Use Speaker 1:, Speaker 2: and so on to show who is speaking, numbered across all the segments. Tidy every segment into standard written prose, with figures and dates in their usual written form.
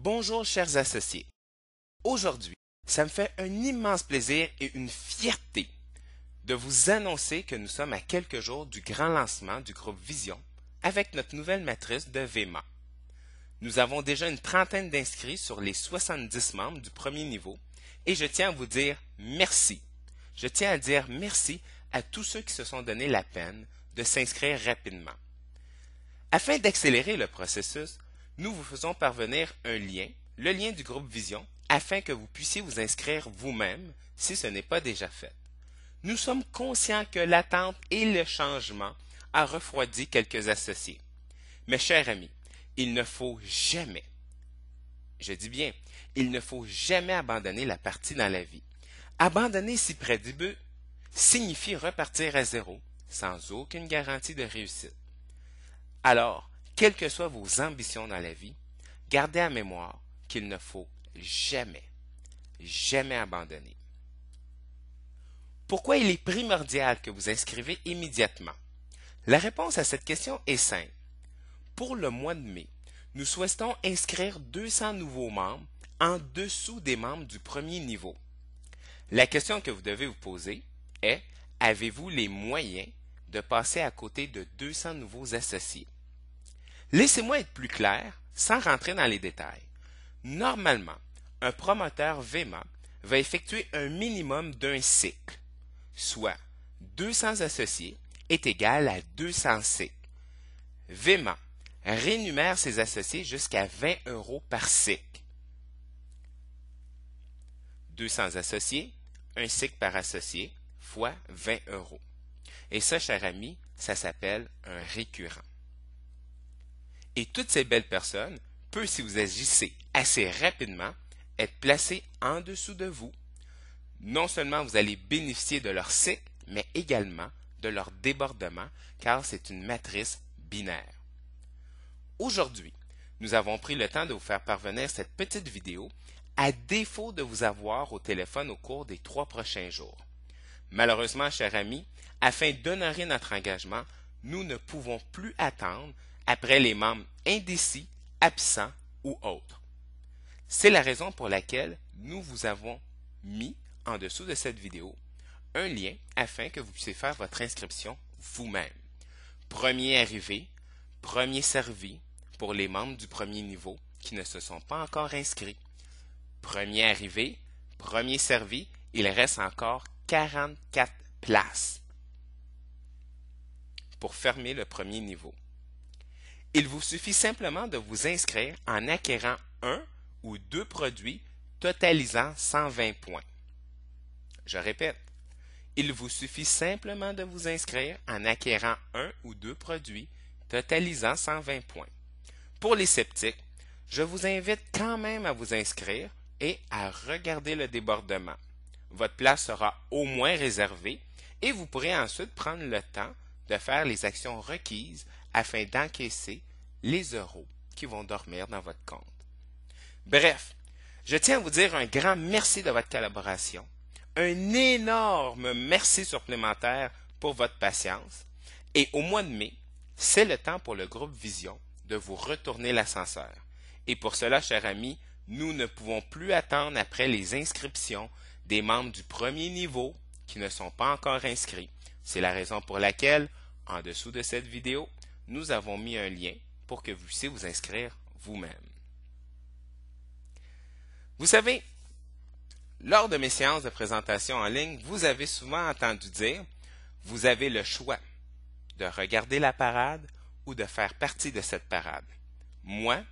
Speaker 1: Bonjour chers associés. Aujourd'hui, ça me fait un immense plaisir et une fierté de vous annoncer que nous sommes à quelques jours du grand lancement du groupe Vision avec notre nouvelle matrice de VMA. Nous avons déjà une trentaine d'inscrits sur les 70 membres du premier niveau et je tiens à vous dire merci. Je tiens à dire merci à tous ceux qui se sont donné la peine de s'inscrire rapidement. Afin d'accélérer le processus, nous vous faisons parvenir un lien, le lien du groupe Vision, afin que vous puissiez vous inscrire vous-même si ce n'est pas déjà fait. Nous sommes conscients que l'attente et le changement a refroidi quelques associés. Mes chers amis, il ne faut jamais, je dis bien, il ne faut jamais abandonner la partie dans la vie. Abandonner si près du but signifie repartir à zéro, sans aucune garantie de réussite. Alors, quelles que soient vos ambitions dans la vie, gardez à mémoire qu'il ne faut jamais, jamais abandonner. Pourquoi il est primordial que vous inscrivez immédiatement? La réponse à cette question est simple. Pour le mois de mai, nous souhaitons inscrire 200 nouveaux membres en dessous des membres du premier niveau. La question que vous devez vous poser est, avez-vous les moyens de passer à côté de 200 nouveaux associés? Laissez-moi être plus clair sans rentrer dans les détails. Normalement, un promoteur VMA va effectuer un minimum d'un cycle, soit 200 associés est égal à 200 cycles. VMA rémunère ses associés jusqu'à 20 € par cycle. 200 associés, un cycle par associé, fois 20 €. Et ça, cher ami, ça s'appelle un récurrent. Et toutes ces belles personnes peuvent, si vous agissez assez rapidement, être placées en dessous de vous. Non seulement vous allez bénéficier de leur cycle, mais également de leur débordement, car c'est une matrice binaire. Aujourd'hui, nous avons pris le temps de vous faire parvenir cette petite vidéo, à défaut de vous avoir au téléphone au cours des 3 prochains jours. Malheureusement, chers amis, afin d'honorer notre engagement, nous ne pouvons plus attendre après les membres indécis, absents ou autres. C'est la raison pour laquelle nous vous avons mis en dessous de cette vidéo un lien afin que vous puissiez faire votre inscription vous-même. Premier arrivé, premier servi pour les membres du premier niveau qui ne se sont pas encore inscrits. Premier arrivé, premier servi, il reste encore 44 places pour fermer le premier niveau. Il vous suffit simplement de vous inscrire en acquérant un ou deux produits totalisant 120 points. Je répète, il vous suffit simplement de vous inscrire en acquérant un ou deux produits totalisant 120 points. Pour les sceptiques, je vous invite quand même à vous inscrire et à regarder le débordement. Votre place sera au moins réservée et vous pourrez ensuite prendre le temps de faire les actions requises afin d'encaisser les euros qui vont dormir dans votre compte. Bref, je tiens à vous dire un grand merci de votre collaboration, un énorme merci supplémentaire pour votre patience et au mois de mai, c'est le temps pour le groupe Vision de vous retourner l'ascenseur. Et pour cela, chers amis, nous ne pouvons plus attendre après les inscriptions des membres du premier niveau qui ne sont pas encore inscrits. C'est la raison pour laquelle, en dessous de cette vidéo, nous avons mis un lien pour que vous puissiez vous inscrire vous-même. Vous savez, lors de mes séances de présentation en ligne, vous avez souvent entendu dire, vous avez le choix de regarder la parade ou de faire partie de cette parade. Moi,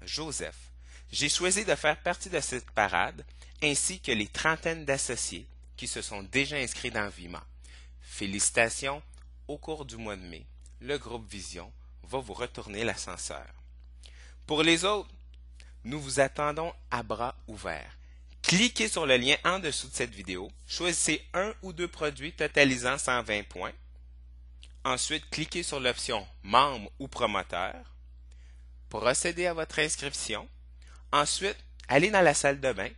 Speaker 1: Joseph, j'ai choisi de faire partie de cette parade ainsi que les trentaines d'associés qui se sont déjà inscrits dans VMA. Félicitations, au cours du mois de mai, le groupe Vision va vous retourner l'ascenseur. Pour les autres, nous vous attendons à bras ouverts. Cliquez sur le lien en dessous de cette vidéo, choisissez un ou deux produits totalisant 120 points. Ensuite, cliquez sur l'option « Membre » ou « Promoteur ». Procédez à votre inscription. Ensuite, allez dans la salle de bain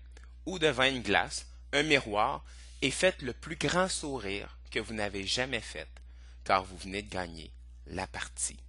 Speaker 1: ou devant une glace, un miroir et faites le plus grand sourire que vous n'avez jamais fait, car vous venez de gagner la partie.